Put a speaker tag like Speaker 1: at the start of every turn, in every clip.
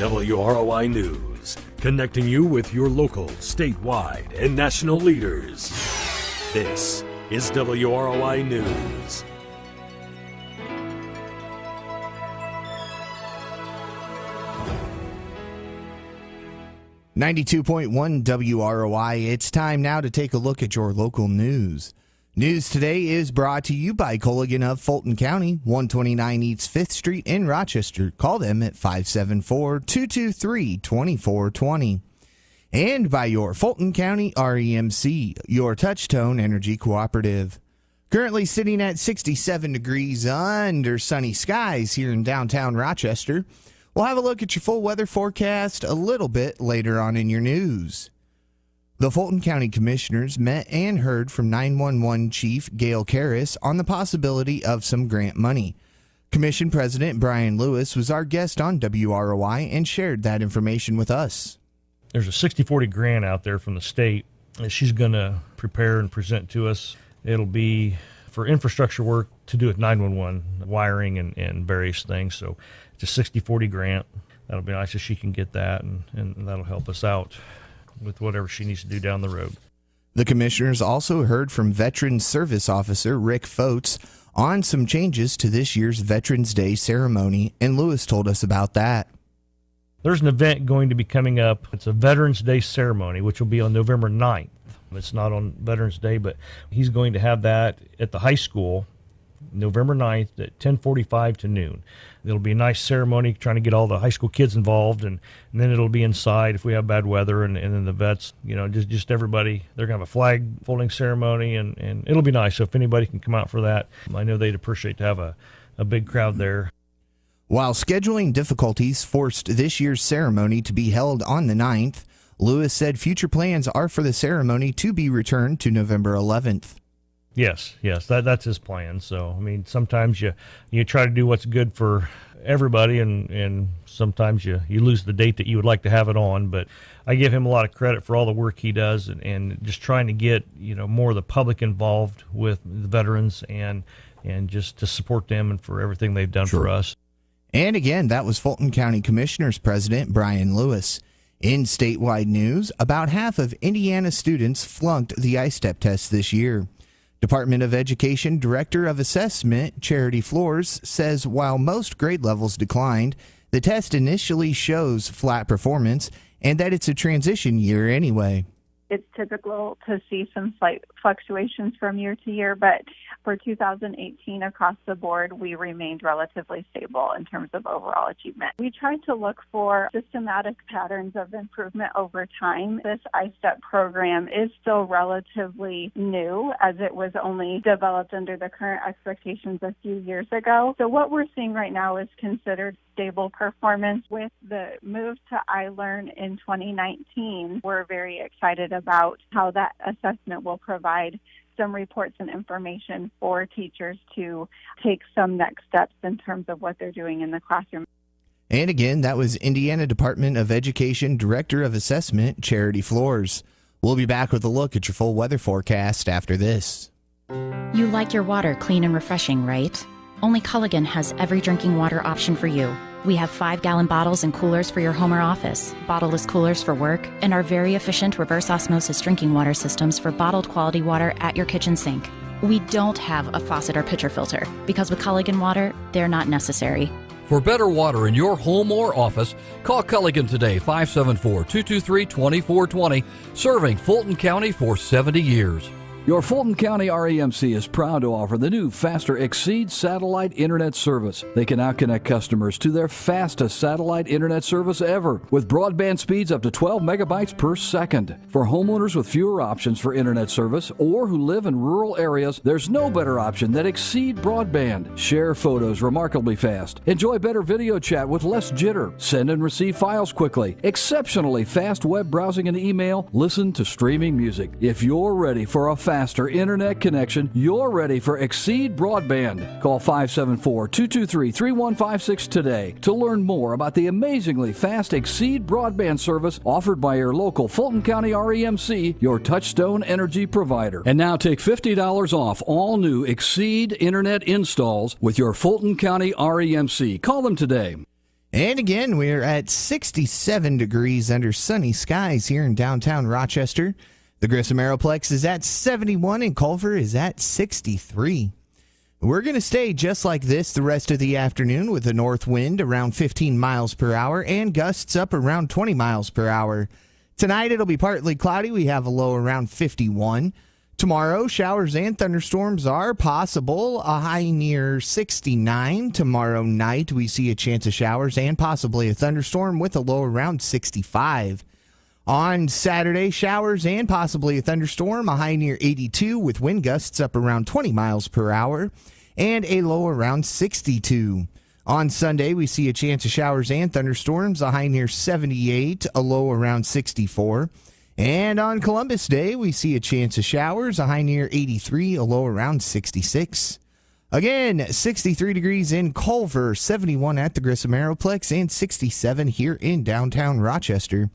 Speaker 1: WROI News, connecting you with your local, statewide, and national leaders. This is WROI News.
Speaker 2: .1 WROI. It's time now to take a look at your local news. News today is brought to you by Culligan of Fulton County, 129 East 5th Street in Rochester. Call them at 574-223-2420. And by your Fulton County REMC, your Touchstone Energy Cooperative. Currently sitting at 67 degrees under sunny skies here in downtown Rochester. We'll have a look at your full weather forecast a little bit later on in your news. The Fulton County Commissioners met and heard from 911 Chief Gail Karras on the possibility of some grant money. Commission President Brian Lewis was our guest on WROI and shared that information with us.
Speaker 3: There's a 60-40 grant out there from the state that she's going to prepare and present to us. It'll be for infrastructure work to do with 911, wiring and various things. So it's a 60-40 grant. That'll be nice if she can get that, and that'll help us out with whatever she needs to do down the road.
Speaker 2: The commissioners also heard from Veterans Service Officer Rick Fotes on some changes to this year's Veterans Day ceremony, and Lewis told us about that.
Speaker 3: There's an event going to be coming up. It's a Veterans Day ceremony, which will be on November 9th. It's not on Veterans Day, but he's going to have that at the high school November 9th at 10:45 to noon. It'll be a nice ceremony, trying to get all the high school kids involved, and then it'll be inside if we have bad weather, and then the vets, just everybody. They're going to have a flag folding ceremony, and it'll be nice. So if anybody can come out for that, I know they'd appreciate to have a big crowd there.
Speaker 2: While scheduling difficulties forced this year's ceremony to be held on the 9th, Lewis said future plans are for the ceremony to be returned to November 11th.
Speaker 3: Yes, that's his plan. So, sometimes you try to do what's good for everybody, and sometimes you lose the date that you would like to have it on. But I give him a lot of credit for all the work he does, and just trying to get more of the public involved with the veterans and just to support them and for everything they've done for us.
Speaker 2: And again, that was Fulton County Commissioners President Brian Lewis. In statewide news, about half of Indiana students flunked the ISTEP test this year. Department of Education Director of Assessment Charity Flores says while most grade levels declined, the test initially shows flat performance and that it's a transition year anyway.
Speaker 4: It's typical to see some slight fluctuations from year to year, but for 2018 across the board, we remained relatively stable in terms of overall achievement. We tried to look for systematic patterns of improvement over time. This ISTEP program is still relatively new, as it was only developed under the current expectations a few years ago. So what we're seeing right now is considered stable performance. With the move to iLearn in 2019, we're very excited about how that assessment will provide some reports and information for teachers to take some next steps in terms of what they're doing in the classroom.
Speaker 2: And again, that was Indiana Department of Education Director of Assessment, Charity Flores. We'll be back with a look at your full weather forecast after this.
Speaker 5: You like your water clean and refreshing, right? Only Culligan has every drinking water option for you. We have 5-gallon bottles and coolers for your home or office, bottleless coolers for work, and our very efficient reverse osmosis drinking water systems for bottled quality water at your kitchen sink. We don't have a faucet or pitcher filter because with Culligan water, they're not necessary.
Speaker 6: For better water in your home or office, call Culligan today, 574-223-2420, serving Fulton County for 70 years.
Speaker 7: Your Fulton County REMC is proud to offer the new Faster Exceed satellite internet service. They can now connect customers to their fastest satellite internet service ever, with broadband speeds up to 12 megabytes per second. For homeowners with fewer options for internet service or who live in rural areas, there's no better option than Exceed Broadband. Share photos remarkably fast. Enjoy better video chat with less jitter. Send and receive files quickly. Exceptionally fast web browsing and email. Listen to streaming music. If you're ready for a faster internet connection, you're ready for Exceed Broadband. Call 574-223-3156 today to learn more about the amazingly fast Exceed Broadband service offered by your local Fulton County REMC, your Touchstone energy provider. And now take $50 off all new Exceed internet installs with your Fulton County REMC. Call them today.
Speaker 2: And again, we're at 67 degrees under sunny skies here in downtown Rochester. The Grissom Aeroplex is at 71 and Culver is at 63. We're going to stay just like this the rest of the afternoon with a north wind around 15 miles per hour and gusts up around 20 miles per hour. Tonight it'll be partly cloudy. We have a low around 51. Tomorrow, showers and thunderstorms are possible, a high near 69. Tomorrow night, we see a chance of showers and possibly a thunderstorm with a low around 65. On Saturday, showers and possibly a thunderstorm, a high near 82 with wind gusts up around 20 miles per hour and a low around 62. On Sunday, we see a chance of showers and thunderstorms, a high near 78, a low around 64. And on Columbus Day, we see a chance of showers, a high near 83, a low around 66. Again, 63 degrees in Culver, 71 at the Grissom Aeroplex, and 67 here in downtown Rochester.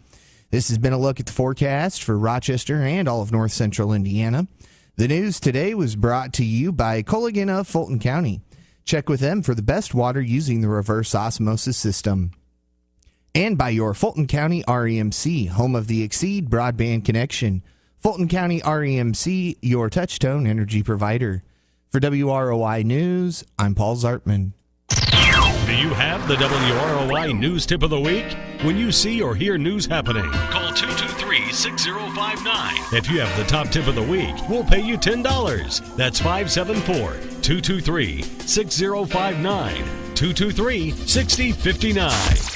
Speaker 2: This has been a look at the forecast for Rochester and all of north central Indiana. The news today was brought to you by Culligan of Fulton County. Check with them for the best water using the reverse osmosis system. And by your Fulton County REMC, home of the Exceed broadband connection. Fulton County REMC, your touch-tone energy provider. For WROI News, I'm Paul Zartman.
Speaker 1: Do you have the WROI News Tip of the Week? When you see or hear news happening, call 223-6059. If you have the top tip of the week, we'll pay you $10. That's 574-223-6059. 223-6059.